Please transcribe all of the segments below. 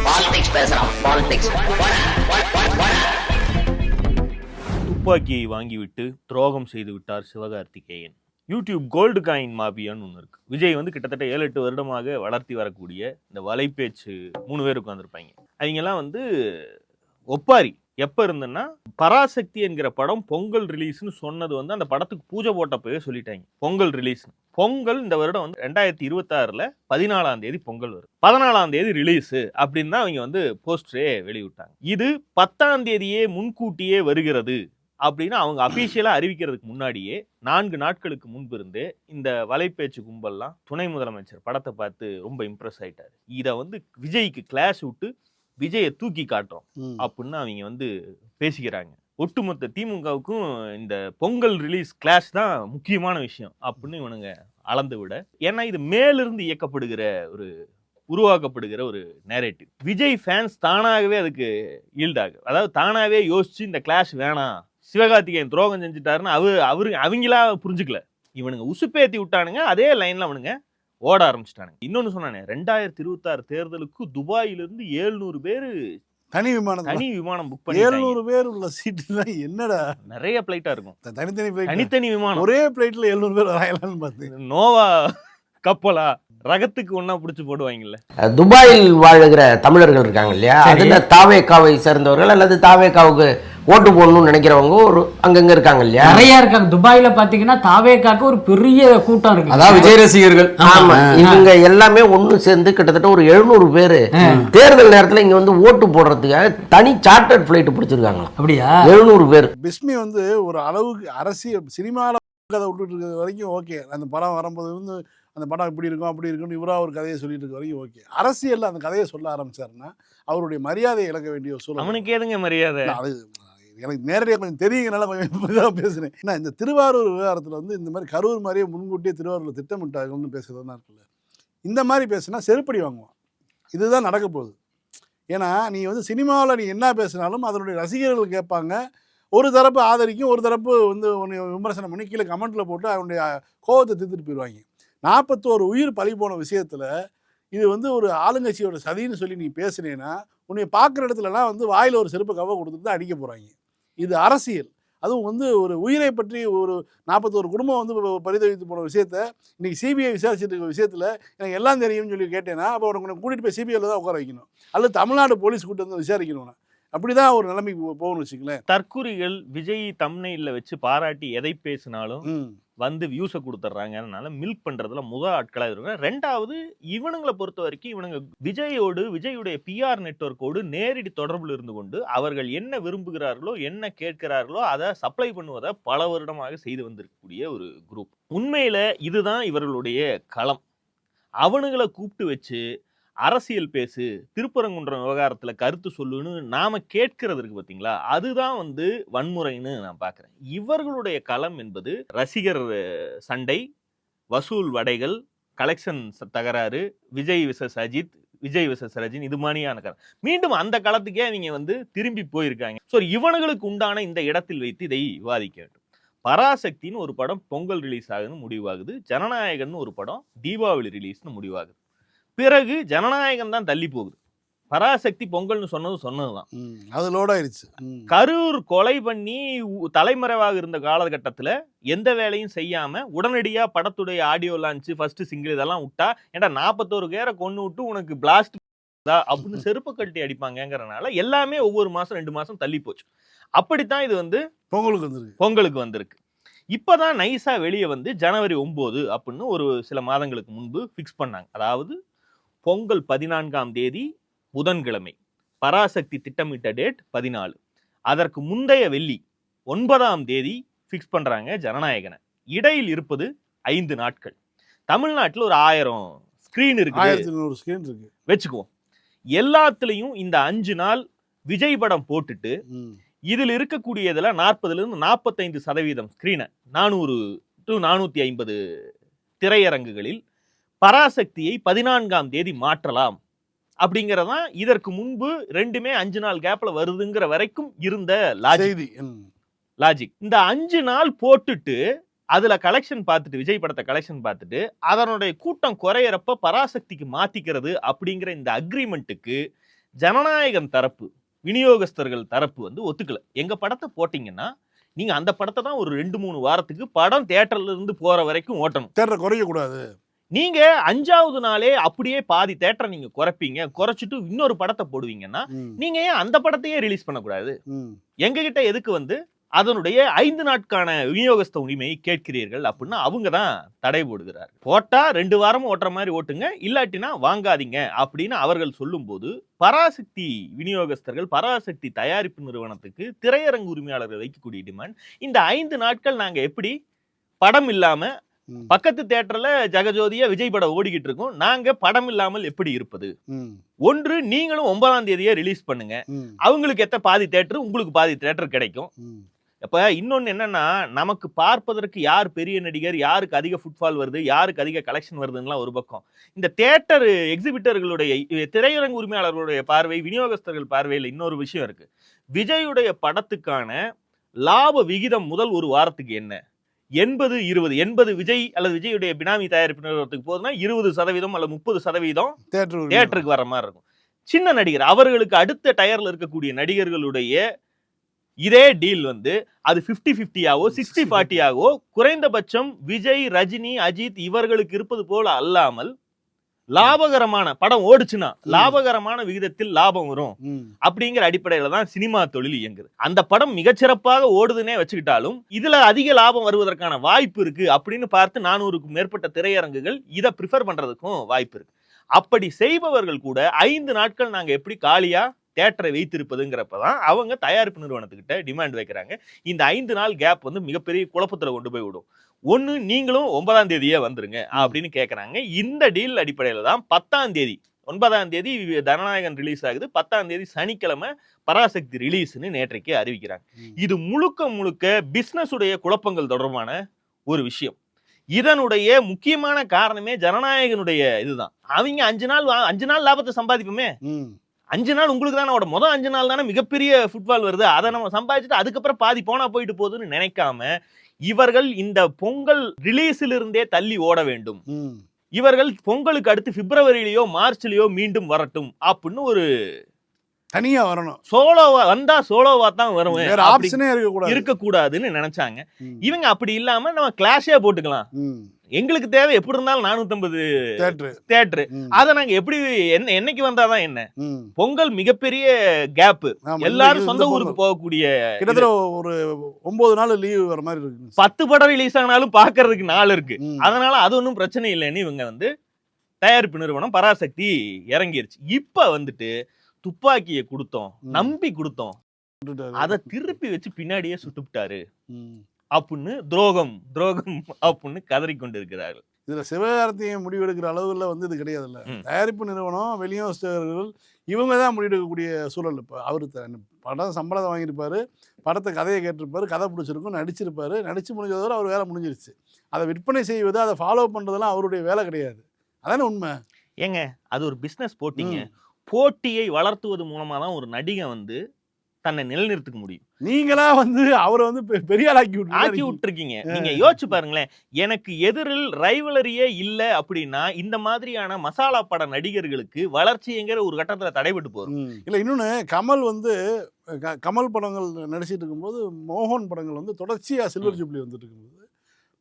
Politics பேசுறான். Politics துப்பாக்கியை வாங்கிவிட்டு துரோகம் செய்து விட்டார் சிவகார்த்திகேயன். யூடியூப் கோல்டு காயின் மாபியான்னு ஒன்று இருக்கு. விஜய் வந்து கிட்டத்தட்ட 7-8 வருடமாக வளர்த்தி வரக்கூடிய இந்த வலைப்பேச்சு 3 பேர் உட்காந்துருப்பாங்க. அவங்கெல்லாம் வந்து ஒப்பாரி எப்போ இருந்துன்னா, பராசக்தி என்கிற படம் பொங்கல் ரிலீஸ்னு சொன்னது வந்து அந்த படத்துக்கு பூஜை போட்டப்பவே சொல்லிட்டாங்க பொங்கல் ரிலீஸ். பொங்கல் இந்த வருடம் வந்து 2026ல் 14ஆம் தேதி பொங்கல் வரும், 14ஆம் தேதி ரிலீஸு அப்படின்னு தான் அவங்க வந்து போஸ்டரே வெளியிட்டாங்க. இது 10ஆம் தேதியே முன்கூட்டியே வருகிறது அப்படின்னு அவங்க அபிஷியலாக அறிவிக்கிறதுக்கு முன்னாடியே 4 நாட்களுக்கு முன்பு இருந்தே இந்த வலைப்பேச்சு கும்பல்லாம் துணை முதலமைச்சர் படத்தை பார்த்து ரொம்ப இம்ப்ரெஸ் ஆயிட்டாரு. இதை வந்து விஜய்க்கு கிளாஸ் விட்டு விஜயை தூக்கி காட்டுறோம் அப்படின்னு அவங்க வந்து பேசிக்கிறாங்க. ஒட்டுமொத்த திமுகவுக்கும் இந்த பொங்கல் ரிலீஸ் கிளாஸ் தான் முக்கியமான விஷயம் அப்படின்னு இவனுங்க அளந்து விட, ஏன்னா இது மேலிருந்து இயக்கப்படுகிற உருவாக்கப்படுகிற ஒரு நேரேட்டிவ். விஜய் ஃபேன்ஸ் தானாகவே அதுக்கு ஈல்ட் ஆகும். அதாவது தானாகவே யோசிச்சு இந்த கிளாஸ் வேணாம், சிவகார்த்திகேயன் துரோகம் செஞ்சுட்டாருன்னு அவங்களா புரிஞ்சுக்கல. இவனுங்க உசுப்பேத்தி விட்டானுங்க, அதே லைன்ல அவனுங்க ஓட ஆரம்பிச்சிட்டானுங்க. இன்னொன்னு சொன்னானே, 2026 தேர்தலுக்கு துபாயிலிருந்து 700 பேர் தனி விமானம் புக் பண்ணி 700 பேர் உள்ள சீட்டு என்னடா, நிறைய பிளைட்டா இருக்கும், தனித்தனி விமானம், ஒரே பிளைட்ல 700 பேர் வராங்களான்னு பார்த்து நோவா கப்பலா ரகத்துக்கு ஒன்னா புடிச்சு போடுவாங்கல்ல. துபாயில் வாழுகிற தமிழர்கள் இருக்காங்க இல்லையா, அதுல தாவேகாவை சேர்ந்தவர்கள் அல்லது தாவேகாவுக்கு ஓட்டு போடணும்னு நினைக்கிறவங்க ஒரு அங்கங்க இருக்காங்க இல்லையா, நிறைய இருக்காங்க. துபாயில பாத்தீங்கன்னா தாவேகாக்கு ஒரு பெரிய கூட்டம் இருக்கு, அதாவது விஜய் ரசிகர்கள். ஆமா, இவங்க எல்லாமே ஒண்ணு சேர்ந்து கிட்டத்தட்ட ஒரு 700 பேரு தேர்தல் நேரத்துல இங்க வந்து ஓட்டு போடுறதுக்காக தனி சார்ட்டர்ட் பிளைட் பிடிச்சிருக்காங்களா. அப்படியா? 700 பேர். பிஸ்மி வந்து ஒரு அளவுக்கு அரசியல் சினிமாவில் கதை விட்டுட்டு இருக்கிறது வரைக்கும் ஓகே. அந்த படம் வரும்போது வந்து அந்த படம் இப்படி இருக்கும் அப்படி இருக்குன்னு இவராக ஒரு கதையை சொல்லிட்டு இருக்க வரைக்கும் ஓகே. அரசியலில் அந்த கதையை சொல்ல ஆரம்பிச்சாருன்னா அவருடைய மரியாதையை இழக்க வேண்டிய ஒரு சூழல். அவனுக்கு ஏதுங்க மரியாதை? அது எனக்கு நேரடியாக கொஞ்சம் தெரியுங்கனால கொஞ்சம் இப்படிதான் பேசுகிறேன். ஏன்னா இந்த திருவாரூர் விவகாரத்தில் வந்து இந்த மாதிரி கரூர் மாதிரியே முன்கூட்டியே திருவாரூரில் திட்டமிட்டாங்கன்னு பேசுகிறதுனா இருக்குல்ல, இந்த மாதிரி பேசுனா செருப்படி வாங்குவான். இதுதான் நடக்க போகுது. ஏன்னா நீ வந்து சினிமாவில் நீ என்ன பேசினாலும் அதனுடைய ரசிகர்கள் கேட்பாங்க. ஒரு தரப்பு ஆதரிக்கும், ஒரு தரப்பு வந்து விமர்சனம் பண்ணி கீழே கமெண்ட்டில் போட்டு அவனுடைய கோபத்தை தீர்த்துட்டு போயிடுவாங்க. 41 உயிர் பழி போன விஷயத்தில் இது வந்து ஒரு ஆளுங்கட்சியோட சதின்னு சொல்லி நீ பேசுனேன்னா உன்னை பார்க்குற இடத்துலலாம் வந்து வாயில் ஒரு செருப்பு கவ கொடுத்துட்டு தான் அடிக்க போகிறாங்க. இது அரசியல். அதுவும் வந்து ஒரு உயிரை பற்றி ஒரு 41 குடும்பம் வந்து பரிதவித்து போன விஷயத்த இன்றைக்கி சிபிஐ விசாரிச்சுட்டு இருக்க விஷயத்தில் எனக்கு எல்லாம் தெரியும்னு சொல்லி கேட்டேன்னா அப்போ உனக்கு கூட்டிகிட்டு போய் சிபிஐயில் தான் உட்கார வைக்கணும், அல்லது தமிழ்நாடு போலீஸ் கூட்டு வந்து விசாரிக்கணும். அப்படிதான் ஒரு நிலைமைக்கு போகணும்னு வச்சுக்கலேன். தற்குறிகள் விஜய் தம்ப்நெயில்ல வச்சு பாராட்டி எதை பேசினாலும் வந்து வியூஸை கொடுத்துட்றாங்கனால மில்க் பண்றதுல முதல் ஆட்களாக இருக்காங்க. 2வது, இவனுங்களை பொறுத்த வரைக்கும் இவனுங்க விஜயுடைய பிஆர் நெட்வொர்க்கோடு நேரடி தொடர்பில் இருந்து கொண்டு அவர்கள் என்ன விரும்புகிறார்களோ என்ன கேட்கிறார்களோ அதை சப்ளை பண்ணுவதை பல வருடமாக செய்து வந்திருக்கக்கூடிய ஒரு குரூப். உண்மையில இதுதான் இவர்களுடைய களம். அவனுங்களை கூப்பிட்டு வச்சு அரசியல் பேசு, திருப்பரங்குன்றம் விவகாரத்துல கருத்து சொல்லுன்னு நாம கேட்கறது இருக்கு பாத்தீங்களா, அதுதான் வந்து வன்முறைன்னு நான் பாக்குறேன். இவர்களுடைய களம் என்பது ரசிகர் சண்டை, வசூல் வடைகள், கலெக்ஷன் தகராறு, விஜய் விசஸ் அஜித், விஜய் விசஸ் ரஜினி, இது மாதிரியான களம். மீண்டும் அந்த களத்துக்கே அவங்க வந்து திரும்பி போயிருக்காங்க. ஸோ இவனுங்களுக்கு உண்டான இந்த இடத்தில் வைத்து இதை விவாதிக்க வேண்டும். பராசக்தின்னு ஒரு படம் பொங்கல் ரிலீஸ் ஆகுதுன்னு முடிவாகுது, ஜனநாயகன் ஒரு படம் தீபாவளி ரிலீஸ்னு முடிவாகுது. பிறகு ஜனநாயகம் தான் தள்ளி போகுது. பராசக்தி பொங்கல்னு சொன்னதுதான் அது லோட் ஆயிடுச்சு. கரூர் கொலை பண்ணி தலைமறைவாக இருந்த காலகட்டத்தில் எந்த வேலையும் செய்யாம உடனடியா படத்துடைய ஆடியோ லான்ச், ஃபர்ஸ்ட் சிங்கிள் இதெல்லாம் விட்டா, ஏன்டா 41 பேரை கொண்டு விட்டு உனக்கு பிளாஸ்ட் அப்படின்னு செருப்பு கட்டி அடிப்பாங்கிறனால எல்லாமே ஒவ்வொரு மாசம் 2 மாசம் தள்ளி போச்சு. அப்படித்தான் இது வந்து பொங்கலுக்கு வந்திருக்கு. இப்பதான் நைஸா வெளியே வந்து ஜனவரி 9 அப்படின்னு ஒரு சில மாதங்களுக்கு முன்பு பிக்ஸ் பண்ணாங்க. அதாவது பொங்கல் 14ஆம் தேதி புதன்கிழமை, பராசக்தி திட்டமிட்ட டேட் 14. அதற்கு முந்தைய வெள்ளி 9ஆம் தேதி பிக்ஸ் பண்றாங்க ஜனநாயகனை. இடையில் இருப்பது 5 நாட்கள். தமிழ்நாட்டில் ஒரு 1000 ஸ்கிரீன் இருக்கு வச்சுக்குவோம். எல்லாத்துலயும் இந்த 5 நாள் விஜய் படம் போட்டுட்டு இதில் இருக்கக்கூடியதுல 40% 45% ஸ்கிரீனை 400 to 450 திரையரங்குகளில் பராசக்தியை 14ஆம் தேதி மாற்றலாம் அப்படிங்கறதான் இதற்கு முன்பு ரெண்டுமே 5 நாள் கேப்ல வருதுங்கிற வரைக்கும் இருந்த லாஜிக். இந்த 5 நாள் போட்டுட்டு அதுல கலெக்ஷன் பார்த்துட்டு, விஜய் படத்தை கலெக்ஷன் பார்த்துட்டு அதனுடைய கூட்டம் குறையறப்ப பராசக்திக்கு மாத்திக்கிறது அப்படிங்கிற இந்த அக்ரிமெண்ட்டுக்கு ஜனநாயகம் தரப்பு விநியோகஸ்தர்கள் தரப்பு வந்து ஒத்துக்கல. எங்க படத்தை போட்டீங்கன்னா நீங்க அந்த படத்தை தான் ஒரு 2-3 வாரத்துக்கு படம் தியேட்டர்ல இருந்து போற வரைக்கும் ஓட்டணும். தேட்டரை குறைக்க கூடாது. நீங்க 5வது நாளே அப்படியே பாதி தியேட்டரை நீங்க குறைப்பீங்க, குறைச்சிட்டு இன்னொரு படத்தை போடுவீங்கன்னா நீங்க ஏன் அந்த படத்தையே ரிலீஸ் பண்ணக்கூடாது? எங்க கிட்ட எதுக்கு வந்து அதனுடைய 5 நாட்கான விநியோகஸ்த உரிமையை கேட்கிறீர்கள் அப்படின்னு அவங்க தான் தடை போடுகிறார். போட்டா 2 வாரமும் ஓட்டுற மாதிரி ஓட்டுங்க, இல்லாட்டினா வாங்காதீங்க அப்படின்னு அவர்கள் சொல்லும் போது பராசக்தி விநியோகஸ்தர்கள், பராசக்தி தயாரிப்பு நிறுவனத்துக்கு திரையரங்கு உரிமையாளர்கள் வைக்கக்கூடிய டிமாண்ட், இந்த 5 நாட்கள் நாங்க எப்படி படம் இல்லாம பக்கத்து தியேட்டர்ல ஜெகஜோதியா விஜய் படம் ஓடிக்கிட்டு இருக்கோம், நாங்க படம் இல்லாமல் எப்படி இருப்பது? ஒன்று நீங்களும் 9ஆம் தேதியே ரிலீஸ் பண்ணுங்க, அவங்களுக்கு எத்த பாதி தியேட்டர் உங்களுக்கு பாதி தியேட்டர் கிடைக்கும். இப்ப இன்னொன்னு என்னன்னா, நமக்கு பார்ப்பதற்கு யார் பெரிய நடிகர், யாருக்கு அதிக ஃபுட்பால் வருது, யாருக்கு அதிக கலெக்ஷன் வருதுன்னா ஒரு பக்கம், இந்த தியேட்டர் எக்ஸிபிட்டர்களுடைய திரையரங்கு உரிமையாளர்களுடைய பார்வை, விநியோகஸ்தர்கள் பார்வையில் இன்னொரு விஷயம் இருக்கு. விஜயுடைய படத்துக்கான லாப விகிதம் முதல் ஒரு வாரத்துக்கு என்ன? 80-20. 80 விஜய் அல்லது விஜயுடைய பினாமி தயாரிப்பு நிறுவனத்துக்கு போகுதுன்னா 20% அல்லது 30% தியேட்டருக்கு வர மாதிரி இருக்கும். சின்ன நடிகர் அவர்களுக்கு அடுத்த டயர்ல இருக்கக்கூடிய நடிகர்களுடைய இதே டீல் வந்து அது 50-50 60-40 குறைந்தபட்சம் விஜய், ரஜினி, அஜித் இவர்களுக்கு இருப்பது போல அல்லாமல் லாபகரமான படம் ஓடுச்சுன்னா லாபகரமான விகிதத்தில் லாபம் வரும் அப்படிங்கிற அடிப்படையில தான் சினிமா தொழில் இயங்குது. அந்த படம் மிகச்சிறப்பாக ஓடுதுன்னே வச்சுக்கிட்டாலும் இதுல அதிக லாபம் வருவதற்கான வாய்ப்பு இருக்கு அப்படின்னு பார்த்து 400க்கும் மேற்பட்ட திரையரங்குகள் இதை ப்ரிஃபர் பண்றதுக்கும் வாய்ப்பு இருக்கு. அப்படி செய்பவர்கள் கூட 5 நாட்கள் நாங்க எப்படி காலியா தியேட்டரை வைத்திருப்பதுங்கிறப்பதான் அவங்க தயாரிப்பு நிறுவனத்துக்கிட்ட டிமாண்ட் வைக்கிறாங்க. இந்த 5 நாள் கேப் வந்து மிகப்பெரிய குழப்பத்துல கொண்டு போய் விடும். ஒண்ணு நீங்களும் 9ஆம் தேதியே வந்துருங்க அப்படின்னு கேட்கறாங்க. இந்த டீல் அடிப்படையில தான் 10ஆம் தேதி 9ஆம் தேதி ஜனநாயகன் ரிலீஸ் ஆகுது, 10ஆம் தேதி சனிக்கிழமை பராசக்தி ரிலீஸ்னு நேற்றைக்கு அறிவிக்கிறாங்க. இது முழுக்க முழுக்க பிசினஸ் உடைய குழப்பங்கள் தொடர்பான ஒரு விஷயம். இதனுடைய முக்கியமான காரணமே ஜனநாயகனுடைய இதுதான். அவங்க 5 நாள் லாபத்தை சம்பாதிப்போமே, 5 நாள் உங்களுக்கு தானே ஓட, முதல் 5 நாள் தானே மிகப்பெரிய ஃபுட்பால் வருது, அதை நம்ம சம்பாதிச்சுட்டு அதுக்கப்புறம் பாதி போனா போயிட்டு போகுதுன்னு நினைக்காம இவர்கள் இந்த பொங்கல் ரிலீஸில் இருந்தே தள்ளி ஓட வேண்டும், இவர்கள் பொங்கலுக்கு அடுத்து பிப்ரவரியிலயோ மார்ச்லயோ மீண்டும் வரட்டும் அப்படின்னு ஒரு தனியா வரணும், சோலோவா வந்தா சோலோவா தான் வரும், இருக்கக்கூடாதுன்னு நினைச்சாங்க. இவங்க அப்படி இல்லாம நம்ம கிளாஷே போட்டுக்கலாம், எங்களுக்கு தேவை எப்படி இருந்தாலும் 450 தியேட்டர், அத நாங்க எப்படி என்னைக்கு வந்தாதான் என்ன, பொங்கல் மிகப்பெரிய கேப், எல்லாரும் சொந்த ஊருக்கு போகக்கூடிய கிட்டத்தட்ட ஒரு 9 நாள் லீவ் வர மாதிரி இருக்கு, 10 படம் ரிலீஸ் ஆனாலும் பாக்குறதுக்கு நாள் இருக்கு, அதனால அது ஒன்றும் பிரச்சனை இல்லைன்னு இவங்க வந்து தயாரிப்பு நிறுவனம் பராசக்தி இறங்கிருச்சு. இப்ப வந்துட்டு துப்பாக்கியை கொடுத்தோம், நம்பி கொடுத்தோம், அதை திருப்பி வச்சு பின்னாடியே சுட்டுவிட்டாரு அப்படின்னு துரோகம் அப்படின்னு கதறி கொண்டு இருக்கிறார்கள். இதுல சிவகார்த்திகேயன் முடிவெடுக்கிற அளவுல வந்து இது கிடையாதுல்ல, தயாரிப்பு நிறுவனம், விநியோகஸ்தர்கள் இவங்க தான் முடிவெடுக்கக்கூடிய சூழல். இப்போ அவரு படம் சம்பளத்தை வாங்கியிருப்பாரு, படத்தை கதையை கேட்டிருப்பாரு, கதை பிடிச்சிருக்கும், நடிச்சிருப்பாரு, நடிச்சு முடிஞ்சதோட அவர் வேலை முடிஞ்சிருச்சு. அதை விற்பனை செய்வது, அதை ஃபாலோ பண்றதெல்லாம் அவருடைய வேலை கிடையாது. அதானே உண்மை. ஏங்க அது ஒரு பிசினஸ் போட்டிங்க, போட்டியை வளர்த்துவது மூலமா தான் ஒரு நடிகை வந்து தன்னை நிலைநிறுத்திக்க முடியும். நீங்களா வந்து அவரை வந்து பெரிய ஆக்கி விட்டுருக்கீங்க. நீங்க யோசிச்சு பாருங்களேன், எனக்கு எதிரில் ரைவலரியே இல்ல அப்படின்னா இந்த மாதிரியான மசாலா பட நடிகர்களுக்கு வளர்ச்சிங்கிற ஒரு கட்டத்துல தடைபட்டு போகும். இல்ல இன்னொன்னு, கமல் வந்து கமல் படங்கள் நடிச்சிட்டு இருக்கும்போது மோகன் படங்கள் வந்து தொடர்ச்சியா சில்வர் ஜூப்ளி வந்துட்டு இருக்கும்போது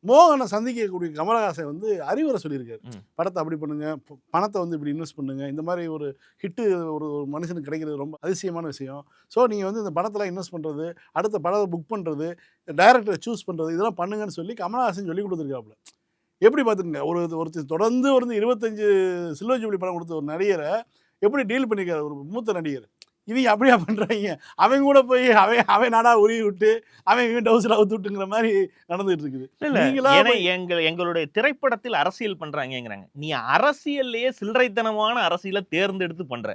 மோகனை சந்திக்கக்கூடிய கமலஹாசன் வந்து அறிவுரை சொல்லியிருக்காரு, படத்தை அப்படி பண்ணுங்க, பணத்தை வந்து இப்படி இன்வெஸ்ட் பண்ணுங்க, இந்த மாதிரி ஒரு ஹிட்டு ஒரு மனுஷனுக்கு கிடைக்கிறது ரொம்ப அதிசயமான விஷயம். ஸோ நீங்கள் வந்து இந்த படத்தில் இன்வெஸ்ட் பண்ணுறது, அடுத்த படத்தை புக் பண்ணுறது, டைரக்டரை சூஸ் பண்ணுறது, இதெல்லாம் பண்ணுங்கன்னு சொல்லி கமலஹாசன் சொல்லி கொடுத்துருக்காப்புல. எப்படி பார்த்துருங்க, ஒருத்தர் தொடர்ந்து 25 சில்வர் ஜூப்ளி படம் கொடுத்த ஒரு நடிகரை எப்படி டீல் பண்ணியிருக்காரு ஒரு மூத்த நடிகர். இவங்க அப்படியா பண்றாங்க, அவங்க கூட போய் அவன் நாடா உருவி விட்டு அவங்க டவுசர் அவுத்து விட்டுங்கிற மாதிரி நடந்துட்டு இருக்குது. எங்களுடைய திரைப்படத்தில் அரசியல் பண்றாங்கிறாங்க. நீ அரசியல்லையே சில்லறைத்தனமான அரசியலை தேர்ந்தெடுத்து பண்ற,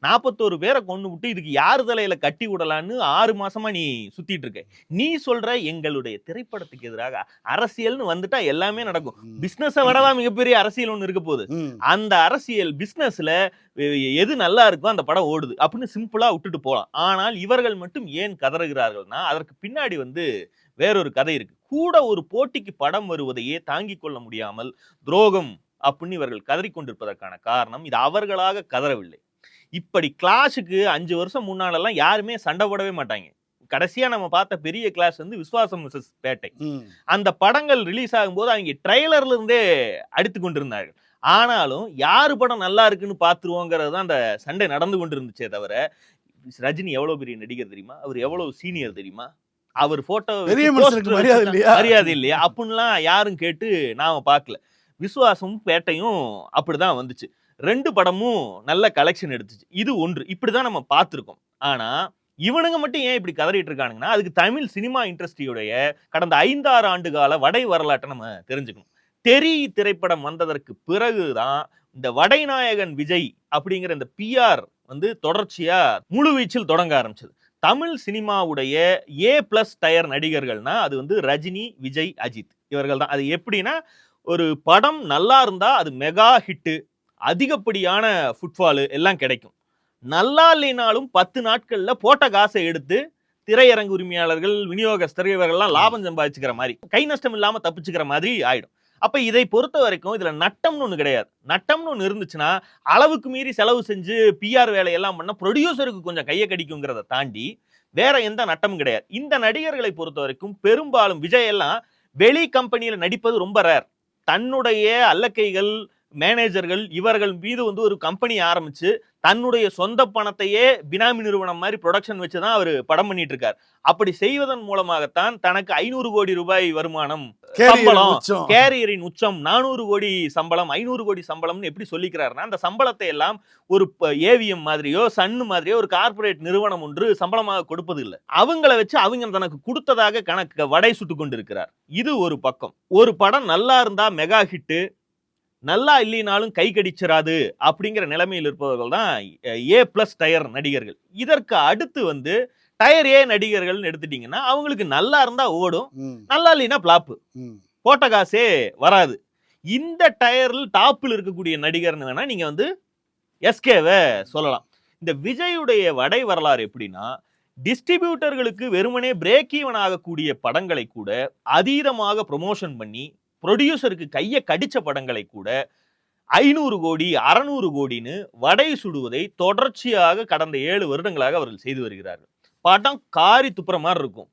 41 பேரை கொண்டு விட்டு இதுக்கு யாரு தலையில கட்டி விடலான்னு 6 மாசமா நீ சுத்திட்டு இருக்க. நீ சொல்ற எங்களுடைய திரைப்படத்துக்கு எதிராக அரசியல்னு வந்துட்டா எல்லாமே நடக்கும், பிசினஸை விடவா மிகப்பெரிய அரசியல் ஒண்ணு இருக்க போகுது, அந்த அரசியல் பிசினஸ்ல எது நல்லா இருக்கோ அந்த படம் ஓடுது அப்படின்னு சிம்பிளா விட்டுட்டு போலாம். ஆனால் இவர்கள் மட்டும் ஏன் கதறுகிறார்கள்னா அதற்கு பின்னாடி வந்து வேறொரு கதை இருக்கு. கூட ஒரு போட்டிக்கு படம் வருவதையே தாங்கிக் கொள்ள முடியாமல் துரோகம் அப்படின்னு இவர்கள் கதறிக்கொண்டிருப்பதற்கான காரணம் இது அவர்களாக கதறவில்லை. இப்படி கிளாஷுக்கு 5 வருஷம் முன்னாலெல்லாம் யாருமே சண்டை போடவே மாட்டாங்க. கடைசியா நம்ம பார்த்த பெரிய கிளாஸ் வந்து விஸ்வாசம் மிஸ்ஸஸ் பேட்டை. அந்த படங்கள் ரிலீஸ் ஆகும்போது அவங்க ட்ரெய்லர்ல இருந்தே அடித்து கொண்டிருந்தார்கள். ஆனாலும் யாரு படம் நல்லா இருக்குன்னு பாத்துருவோங்கிறது தான் அந்த சண்டை நடந்து கொண்டிருந்துச்சே தவிர, ரஜினி எவ்வளவு பெரிய நடிகர் தெரியுமா, அவர் எவ்வளவு சீனியர் தெரியுமா, அவர் போட்டோ மரியாதை இல்லையா அப்படின்லாம் யாரும் கேட்டு நாம பார்க்கல. விசுவாசமும் பேட்டையும் அப்படிதான் வந்துச்சு. 2 படமும் நல்ல கலெக்ஷன் எடுத்துச்சு. இது ஒன்று. இப்படிதான் நம்ம பார்த்திருக்கோம். ஆனா இவனுங்க மட்டும் ஏன் இப்படி கதறிட்டு இருக்கானுங்கன்னா, அதுக்கு தமிழ் சினிமா இண்டஸ்ட்ரியுடைய கடந்த 5-6 ஆண்டு கால வடை வரலாற்றை நம்ம தெரிஞ்சுக்கணும். தெரி திரைப்படம் வந்ததற்கு பிறகுதான் இந்த வடைநாயகன் விஜய் அப்படிங்கிற இந்த பிஆர் வந்து தொடர்ச்சியா முழுவீச்சில் தொடங்க ஆரம்பிச்சது. தமிழ் சினிமாவுடைய A+ டயர் நடிகர்கள்னா அது வந்து ரஜினி, விஜய், அஜித் இவர்கள் தான். அது எப்படின்னா, ஒரு படம் நல்லா இருந்தா அது மெகா ஹிட்டு, அதிகப்படியான ஃபுட்ஃபாலு எல்லாம் கிடைக்கும். நல்லா இல்லைனாலும் 10 நாட்கள்ல போட்ட காசை எடுத்து திரையரங்கு உரிமையாளர்கள், விநியோகஸ்தர் இவர்கள்லாம் லாபம் சம்பாதிச்சுக்கிற மாதிரி, கை நஷ்டம் இல்லாம தப்பிச்சுக்கிற மாதிரி ஆயிடும். அப்ப இதை பொறுத்த வரைக்கும் இதுல நட்டம்னு ஒண்ணு கிடையாது. நட்டம்னு ஒண்ணு இருந்துச்சுன்னா அளவுக்கு மீறி செலவு செஞ்சு பிஆர் வேலையெல்லாம் பண்ண ப்ரொடியூசருக்கு கொஞ்சம் கையை கடிக்குங்கிறத தாண்டி வேற எந்த நட்டமும் கிடையாது. இந்த நடிகர்களை பொறுத்த வரைக்கும் பெரும்பாலும் விஜய் எல்லாம் வெளி கம்பெனியில நடிப்பது ரொம்ப ரேர். தன்னுடைய அல்லக்கைகள், மேனேஜர்கள் இவர்கள் மீது வந்து ஒரு கம்பெனி ஆரம்பிச்சு தன்னுடைய சொந்த பணத்தையே பினாமி நிறுவனம் மாதிரி ப்ரொடக்ஷன் வச்சுதான் அவர் படம் பண்ணிட்டு இருக்காரு. அப்படி செய்வதன் மூலமாகத்தான் தனக்கு 500 கோடி ரூபாய் வருமானம், சம்பளம், கேரியரின் உச்சம் 400 கோடி சம்பளம், 500 கோடி சம்பளம்னு எப்படி சொல்லிக்கிறாருன்னா, அந்த சம்பளத்தை எல்லாம் ஒரு ஏவிஎம் மாதிரியோ சன்னு மாதிரியோ ஒரு கார்பரேட் நிறுவனம் ஒன்று சம்பளமாக கொடுப்பது இல்லை. அவங்கள வச்சு அவங்க தனக்கு கொடுத்ததாக கணக்கு வடை சுட்டு கொண்டு இருக்கிறார். இது ஒரு பக்கம். ஒரு படம் நல்லா இருந்தா மெகா ஹிட்டு, நல்லா இல்லைனாலும் கை கடிச்சிராது அப்படிங்கிற நிலைமையில் இருப்பவர்கள் தான் A+ டயர் நடிகர்கள். இதற்கு அடுத்து வந்து டயர் ஏ நடிகர்கள் எடுத்துட்டீங்கன்னா அவங்களுக்கு நல்லா இருந்தா ஓடும், நல்லா இல்லைன்னா பிளாப்பு, போட்ட காசே வராது. இந்த டயரில் டாப்பில் இருக்கக்கூடிய நடிகர்னு வேணா நீங்க வந்து எஸ்கேவை சொல்லலாம். இந்த விஜயுடைய வடை வரலாறு எப்படின்னா, டிஸ்ட்ரிபியூட்டர்களுக்கு வெறுமனே பிரேக் ஈவன் ஆகக்கூடிய படங்களை கூட அதீதமாக ப்ரொமோஷன் பண்ணி ப்ரொடியூசருக்கு கையை கடிச்ச படங்களை கூட 500 கோடி 600 கோடின்னு வடை சுடுவதை தொடர்ச்சியாக கடந்த 7 வருடங்களாக அவர்கள் செய்து வருகிறார்கள். படம் காரி துப்புற மாதிரி இருக்கும்.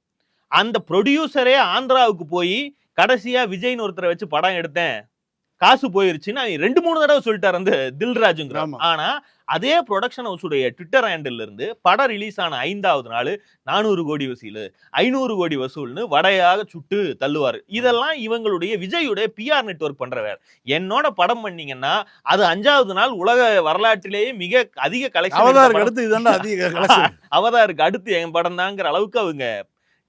அந்த ப்ரொடியூசரே ஆந்திராவுக்கு போய் கடைசியா விஜய்னு ஒருத்தரை வச்சு படம் எடுத்தேன், காசு போயிருச்சுன்னு 2-3 தடவை சொல்லிட்டாரு அந்த தில்ராஜுங்கிற. ஆனா அதே ப்ரொடக்ஷன் ஹவுஸுடைய ட்விட்டர் ஹேண்டில் இருந்து படம் ரிலீஸ் ஆன 5வது நாள் 400 கோடி வசூல், 500 கோடி வசூல்னு வடையாக சுட்டு தள்ளுவாரு. இதெல்லாம் இவங்களுடைய விஜயுடைய பிஆர் நெட்வொர்க் பண்ற வேலை. என்னோட படம் பண்ணீங்கன்னா அது 5வது நாள் உலக வரலாற்றிலேயே மிக அதிக கலெக்ஷன், அவதாருக்கு அடுத்து என் படம் தாங்கிற அளவுக்கு அவங்க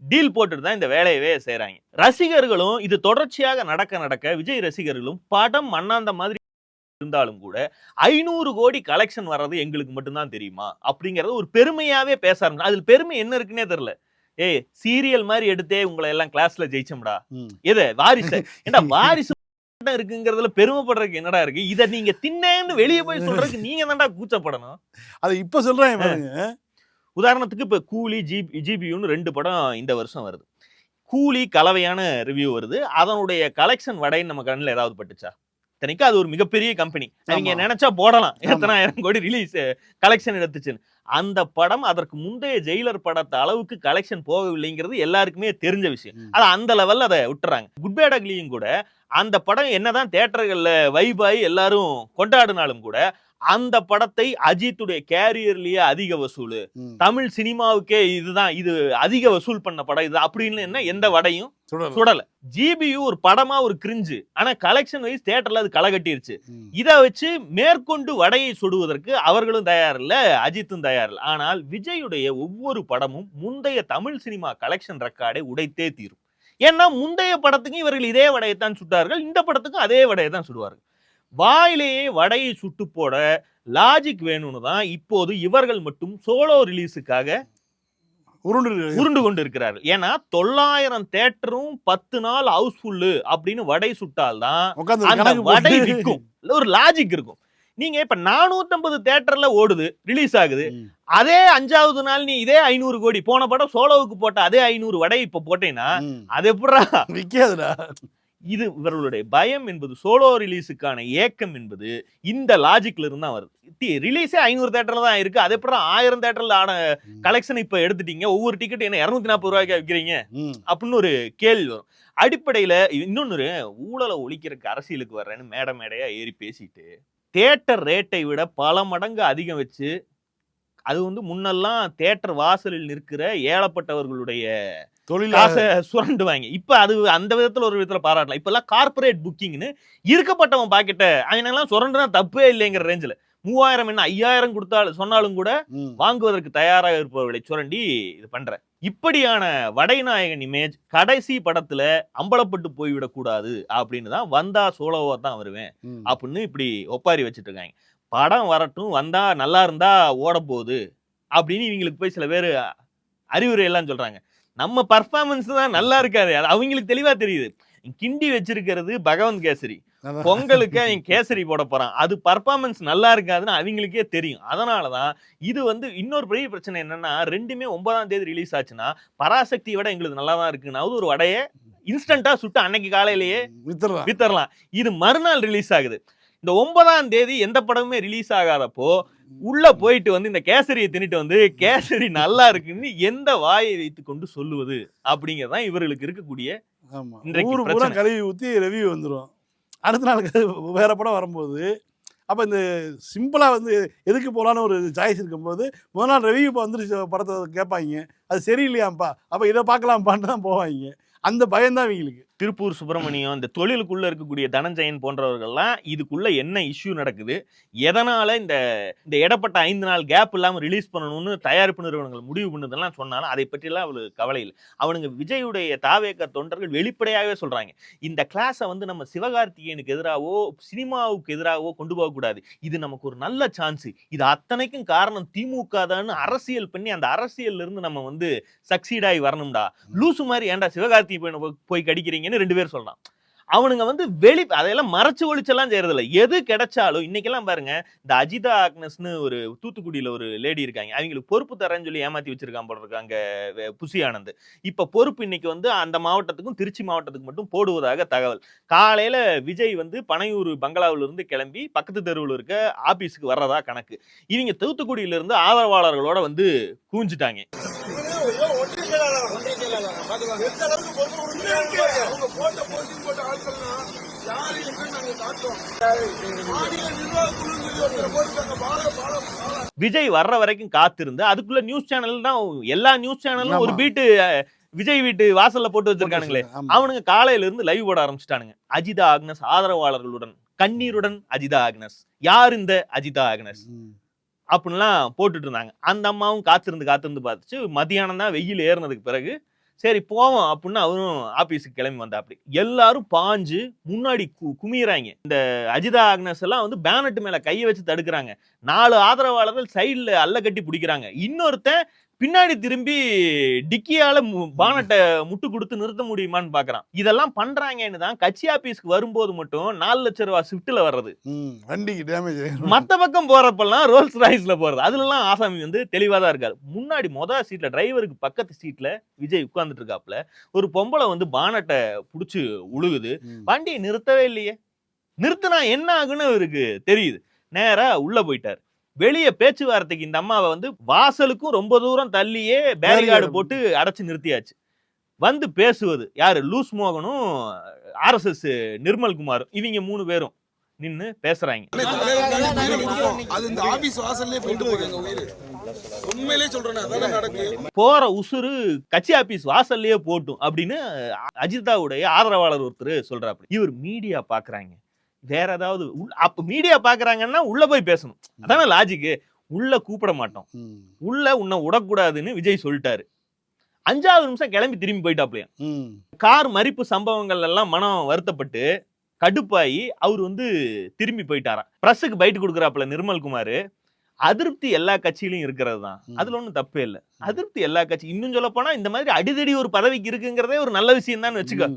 டீல் போட்டுட்டு தான் இந்த வேலையவே செய்யறாங்க. ரசிகர்களும் இது தொடர்ச்சியாக நடக்க விஜய் ரசிகர்களும் படம் மண்ணாந்த மாதிரி இருந்தாலும் கூட 500 கோடி கலெக்ஷன் வர்றது எங்களுக்கு மட்டும்தான் தெரியுமா அப்படிங்கறது ஒரு பெருமையாவே பேச ஆரம்பிச்சு. அதுல பெருமை என்ன இருக்குன்னே தெரியல. ஏய், சீரியல் மாதிரி எடுத்தே உங்களை எல்லாம் கிளாஸ்ல ஜெயிச்சோம்டா, எது வாரிசு ஏண்டா வாரிசு இருக்குங்கிறதுல பெருமைப்படுறதுக்கு என்னடா இருக்கு? இதை நீங்க தின்னேன்னு வெளியே போய் சொல்றதுக்கு நீங்க தான்டா கூச்சப்படணும். அது இப்ப சொல்றேன். உதாரணத்துக்கு இப்ப கூலி, ஜிபியூன்னு 2 படம் இந்த வருஷம் வருது. கூலி கலவையான ரிவ்யூ வருது. அதனுடைய கலெக்ஷன் வடைன்னு நம்ம கண்ணில் ஏதாவது பட்டுச்சா? இத்தனைக்கு அது ஒரு மிகப்பெரிய கம்பெனி, அவங்க நினைச்சா போடலாம் எத்தனாயிரம் கோடி ரிலீஸ் கலெக்ஷன் எடுத்துச்சுன்னு. அந்த படம் அதற்கு முந்தைய ஜெயிலர் படத்தை அளவுக்கு கலெக்ஷன் போகவில்லைங்கிறது எல்லாருக்குமே தெரிஞ்ச விஷயம். அது அந்த லெவல்ல அதை விட்டுறாங்க. குட் பேட் அக்லியும் கூட அந்த படம் என்னதான் தியேட்டர்கள்ல வைபாய் எல்லாரும் கொண்டாடினாலும் கூட அந்த படத்தை அஜித்துடைய கேரியர்லயே அதிக வசூல், தமிழ் சினிமாவுக்கே இதுதான், இது அதிக வசூல் பண்ண படம் இது அப்படின்னு என்ன எந்த வடையும் சுடல. ஜிபியு ஒரு படமா ஒரு கிரிஞ்சு, ஆனா கலெக்ஷன் வைஸ் தியேட்டர்ல அது களை கட்டிருச்சு. இதை வச்சு மேற்கொண்டு வடையை சுடுவதற்கு அவர்களும் தயார் இல்ல, அஜித்தும் தயார் இல்லை. ஆனால் விஜயுடைய ஒவ்வொரு படமும் முந்தைய தமிழ் சினிமா கலெக்ஷன் ரெக்கார்டை உடைத்தே தீரும். ஏன்னா முந்தைய படத்துக்கும் இவர்கள் இதே வடையைத்தான் சுட்டார்கள், இந்த படத்துக்கும் அதே வடையை தான் சுடுவார்கள். வாயிலேயே வடையை சுட்டு போட லாஜிக் வேணும்னு தான் இப்போது இவர்கள் மட்டும் சோலோ ரிலீஸுக்காக உருண்டு கொண்டு இருக்கிறார்கள். ஏன்னா 900 தியேட்டரும் 10 நாள் ஹவுஸ்ஃபுல்லு அப்படின்னு வடை சுட்டால்தான் அந்த வடை விற்கும். ஒரு லாஜிக் இருக்கும். நீங்க இப்ப 450 தியேட்டர்ல ஓடுது, ரிலீஸ் ஆகுது, அதே 5வது நாள் நீ இதே 500 கோடி போன படம் சோலோவுக்கு போட்ட அதே 500 வடை இப்ப போட்டேன்னா அது எப்படா விக்காதுடா? இது இவர்களுடைய பயம் என்பது, சோலோ ரிலீஸுக்கான ஏக்கம் என்பது இந்த லாஜிக்ல இருந்து தான் வருது. ரிலீஸே 500 தியேட்டர்ல தான் இருக்கு, அது எப்படி 1000 தியேட்டர்ல ஆன கலெக்ஷன் இப்ப எடுத்துட்டீங்க, ஒவ்வொரு டிக்கெட் என்ன 240 ரூபாய்க்கு விற்கிறீங்க அப்படின்னு ஒரு கேள்வி வரும். அடிப்படையில இன்னொன்னு, ஊழலை ஒழிக்கிறதுக்கு அரசியலுக்கு வர்றேன்னு மேடையா ஏறி பேசிட்டு தியேட்டர் ரேட்டை விட பல மடங்கு அதிகம் வச்சு, அது வந்து முன்னெல்லாம் தியேட்டர் வாசலில் நிற்கிற ஏழப்பட்டவர்களுடைய காசை சுரண்டுவாங்க. இப்ப அது அந்த விதத்துல ஒரு விதத்துல பாராட்டலாம். இப்ப எல்லாம் கார்பரேட் புக்கிங்னு இருக்கப்பட்டவன் பாக்கெட்ட அவனெல்லாம் சுரண்டுனா தப்பே இல்லைங்கிற ரேஞ்சில் 3000 என்ன 5000 கொடுத்தாலும் சொன்னாலும் கூட வாங்குவதற்கு தயாராக இருப்பவர்களை சுரண்டி இது பண்ற இப்படியான வடைநாயகன் இமேஜ் கடைசி படத்துல அம்பலப்பட்டு போய்விடக் கூடாது அப்படின்னு தான் வந்தா சோலோவா தான் வருவேன் அப்படின்னு இப்படி ஒப்பாரி வச்சுட்டு இருக்காங்க. படம் வரட்டும், வந்தா நல்லா இருந்தா ஓட போகுது அப்படின்னு இவங்களுக்கு போய் சில பேர் அறிவுரை எல்லாம் சொல்றாங்க. நம்ம பர்ஃபார்மன்ஸ் தான் நல்லா இருக்காது, அவங்களுக்கு தெளிவா தெரியுது. கிண்டி வச்சிருக்கிறது பகவந்த் கேசரி, பொங்கலுக்கு அவன் கேசரி போட போறான், அது பர்ஃபார்மன்ஸ் நல்லா இருக்காதுன்னு அவங்களுக்கே தெரியும். அதனாலதான் இது வந்து இன்னொரு பெரிய பிரச்சனை என்னன்னா, ரெண்டுமே 9ஆம் தேதி ரிலீஸ் ஆச்சுன்னா பராசக்தியை விட எங்களுக்கு நல்லா தான் இருக்குன்னா ஒரு வடைய இன்ஸ்டன்டா சுட்டு அன்னைக்கு காலையிலேயே வித்தரலாம். இது மறுநாள் ரிலீஸ் ஆகுது. இந்த 9ஆம் தேதி எந்த படமுமே ரிலீஸ் ஆகாதப்போ உள்ள போயிட்டு வந்து இந்த கேசரியை தின்னுட்டு வந்து கேசரி நல்லா இருக்குன்னு எந்த வாயை வைத்து கொண்டு சொல்லுவது அப்படிங்கறதான் இவர்களுக்கு இருக்கக்கூடிய கழுவி ஊத்தி ரெவியூ வந்துடும். அடுத்த நாள் வேற படம் வரும்போது அப்போ இந்த சிம்பிளாக வந்து எதுக்கு போகலான்னு ஒரு சாய்ஸ் இருக்கும்போது முதல் நாள் ரெவியூ இப்போ வந்துருச்சு படத்தை கேட்பாங்க, அது சரியில்லையாம்ப்பா அப்போ இதை பார்க்கலாம்ப்பான்னு தான் போவாங்க. அந்த பயம்தான் இவங்களுக்கு. திருப்பூர் சுப்பிரமணியம், இந்த தொழிலுக்குள்ள இருக்கக்கூடிய தனஞ்சயன் போன்றவர்கள்லாம் இதுக்குள்ள என்ன இஷ்யூ நடக்குது, எதனால இந்த இடப்பட்ட 5 நாள் கேப் இல்லாமல் ரிலீஸ் பண்ணணும்னு தயாரிப்பு நிறுவனங்கள் முடிவு பண்ணதெல்லாம் சொன்னாலும் அதை பற்றிலாம் அவளுக்கு கவலை இல்லை. அவனுங்க விஜயுடைய தாவேக்க தொண்டர்கள் வெளிப்படையாகவே சொல்றாங்க, இந்த கிளாஸை வந்து நம்ம சிவகார்த்திகேயனுக்கு எதிராகவோ சினிமாவுக்கு எதிராகவோ கொண்டு போகக்கூடாது, இது நமக்கு ஒரு நல்ல சான்ஸ், இது அத்தனைக்கும் காரணம் திமுக தான் அரசியல் பண்ணி அந்த அரசியல்ல இருந்து நம்ம வந்து சக்சீட் ஆகி வரணும்டா, லூசு மாதிரி ஏன்டா சிவகார்த்திகேயன் போய் கடிக்கிறீங்க 2 பேர் சொல்றான். அவனுங்க வந்து அதெல்லாம் மறைச்சு ஒழிச்செல்லாம் செய்யறது இல்லை. எது கிடைச்சாலும் இன்னைக்கெல்லாம் பாருங்க, இந்த அஜிதா ஆக்னஸ்னு ஒரு தூத்துக்குடியில ஒரு லேடி இருக்காங்க, அவங்களுக்கு பொறுப்பு தரேன்னு சொல்லி ஏமாத்தி வச்சிருக்கான் போல இருக்காங்க புசி ஆனந்த். இப்ப பொறுப்பு இன்னைக்கு வந்து அந்த மாவட்டத்துக்கும் திருச்சி மாவட்டத்துக்கு மட்டும் போடுவதாக தகவல். காலையில விஜய் வந்து பனையூர் பங்களாவில இருந்து கிளம்பி பக்கத்து தெருவில் இருக்க ஆபீஸுக்கு வர்றதா கணக்கு. இவங்க தூத்துக்குடியில இருந்து ஆதரவாளர்களோட வந்து கூஞ்சிட்டாங்க. விஜய் வர்ற வரைக்கும் காத்திருந்து அதுக்குள்ள நியூஸ் சேனல் தான், எல்லா நியூஸ் சேனலும் ஒரு பீட்டு விஜய் வீட்டு வாசல்ல போட்டு வச்சிருக்கானுங்களே, அவனுங்க காலையில இருந்து லைவ் போட ஆரம்பிச்சுட்டானுங்க. அஜிதா ஆக்னஸ் ஆதரவாளர்களுடன் கண்ணீருடன் அஜிதா ஆக்னஸ், யார் இந்த அஜிதா ஆக்னஸ் அப்படின்லாம் போட்டுட்டு இருந்தாங்க. அந்த அம்மாவும் காத்திருந்து பார்த்துச்சு. மதியானம் தான் வெயில் ஏறினதுக்கு பிறகு சரி போவோம் அப்படின்னு அவரும் ஆபீஸுக்கு கிளம்பி வந்தா. அப்படி எல்லாரும் பாஞ்சு முன்னாடி குமிறாங்க. இந்த அஜிதா ஆக்னஸ் எல்லாம் வந்து பேனட் மேல கையை வச்சு தடுக்கிறாங்க. 4 ஆதரவாளர்கள் சைட்ல அல்ல கட்டி பிடிக்கிறாங்க. இன்னொருத்தன் பின்னாடி திரும்பி டிக்கியால பானட்டை முட்டு கொடுத்து நிறுத்த முடியுமான்னு பாக்குறான். இதெல்லாம் பண்றாங்கன்னு தான் கட்சி ஆபீஸ்க்கு வரும்போது மட்டும் 4 லட்சம் ரூபாய் ஸ்விஃப்ட்ல வர்றது, வண்டிக்கு டேமேஜ், மத்த பக்கம் போறப்பெல்லாம் ரோல்ஸ் ராய்ஸ்ல போறது. அதுல எல்லாம் ஆசாமி வந்து தெளிவா தான் இருக்காரு. முன்னாடி மொதல் சீட்ல டிரைவருக்கு பக்கத்து சீட்ல விஜய் உட்கார்ந்துட்டு இருக்காப்புல, ஒரு பொம்பளை வந்து பானட்டை புடிச்சு உழுகுது. வண்டியை நிறுத்தவே இல்லையே, நிறுத்தினா என்ன ஆகுன்னு அவருக்கு தெரியுது. நேரா உள்ள போயிட்டாரு. வெளியே பேச்சுவார்த்தைக்கு இந்த அம்மாவை வந்து வாசலுக்கும் ரொம்ப தூரம் தள்ளியே பேரிகார்டு போட்டு அடைச்சு நிறுத்தியாச்சு. வந்து பேசுவது யாரு? லூஸ் மோகனும் RSS நிர்மல்குமாரும், இவங்க 3 பேரும் நின்னு பேசுறாங்க. போற உசுறு கட்சி ஆபீஸ் வாசல்லையே போட்டும் அப்படின்னு அஜிதாவுடைய ஆதரவாளர் ஒருத்தர் சொல்றாரு. இவர் மீடியா பாக்குறாங்க, வேற ஏதாவது அப்ப மீடியா பாக்குறாங்கன்னா உள்ள போய் பேசணும், அதான லாஜிக்கு. உள்ள கூப்பிட மாட்டோம், உள்ள உன்னை விடக்கூடாதுன்னு விஜய் சொல்லிட்டாரு. 5வது நிமிஷம் கிளம்பி திரும்பி போயிட்டாப்லையா. கார் மறிப்பு சம்பவங்கள் எல்லாம் மனம் வருத்தப்பட்டு கடுப்பாயி அவர் வந்து திரும்பி போயிட்டாராம். பிரஸுக்கு பைட் கொடுக்குறாப்புல நிர்மல்குமார். அதிருப்தி எல்லா கட்சியிலும் இருக்கிறது தான், அதுல ஒண்ணும் தப்பே இல்லை. அதிருப்தி எல்லா கட்சி, இன்னும் சொல்ல போனா இந்த மாதிரி அடிதடி ஒரு பதவிக்கு இருக்குங்கிறதே ஒரு நல்ல விஷயம் தான் வச்சுக்க.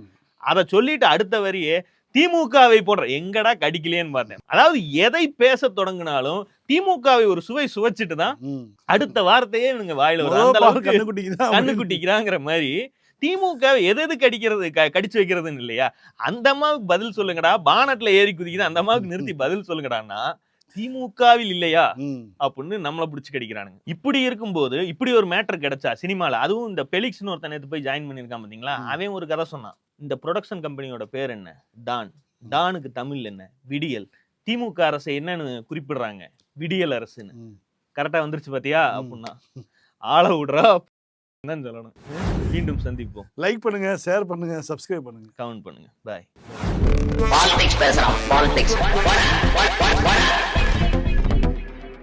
அதை சொல்லிட்டு அடுத்த வரியே திமுகவை போன்ற எங்கடா கடிக்கலையேன்னு பார்த்தேன். அதாவது எதை பேச தொடங்கினாலும் திமுகவை ஒரு சுவை சுவைச்சிட்டு தான் அடுத்த வார்த்தையே இவங்க வாயில வரும். அந்த அளவுக்கு கண்ணுக்குட்டிக்கிறாங்கிற மாதிரி திமுக எது கடிச்சு வைக்கிறதுன்னு இல்லையா? அந்த அம்மாவுக்கு பதில் சொல்லுங்கடா, பானட்ல ஏறி குதிக்குது அந்த அம்மாவுக்கு நிறுத்தி பதில் சொல்லுங்கடான்னா திமுகவில் இல்லையா அப்படின்னு நம்மள பிடிச்சு கடிக்கிறானுங்க. இப்படி இருக்கும்போது இப்படி ஒரு மேட்டர் கிடைச்சா சினிமால, அதுவும் இந்த பெலிக்ஸ்னு ஒருத்தன் நேத்து போய் ஜாயின் பண்ணிருக்கான் பாத்தீங்களா, அவன் ஒரு கதை சொன்னான். இந்த ப்ரொடக்ஷன் கம்பெனியோட பேர் என்ன? டான். டானுக்கு தமிழ் என்ன? விடியல். திமுக அரசை என்னன்னு குறிப்பிடுறாங்க? விடியல் அரசுன்னு. கரெக்டா வந்துருச்சு பாத்தியா அப்படின்னா ஆள விடுறா தான் சொல்லணும். மீண்டும் சந்திப்போம். லைக் பண்ணுங்க, ஷேர் பண்ணுங்க, சப்ஸ்கிரைப் பண்ணுங்க, கமெண்ட் பண்ணுங்க. பாய். பாலிடிக்ஸ் பேசுறான். பாலிடிக்ஸ்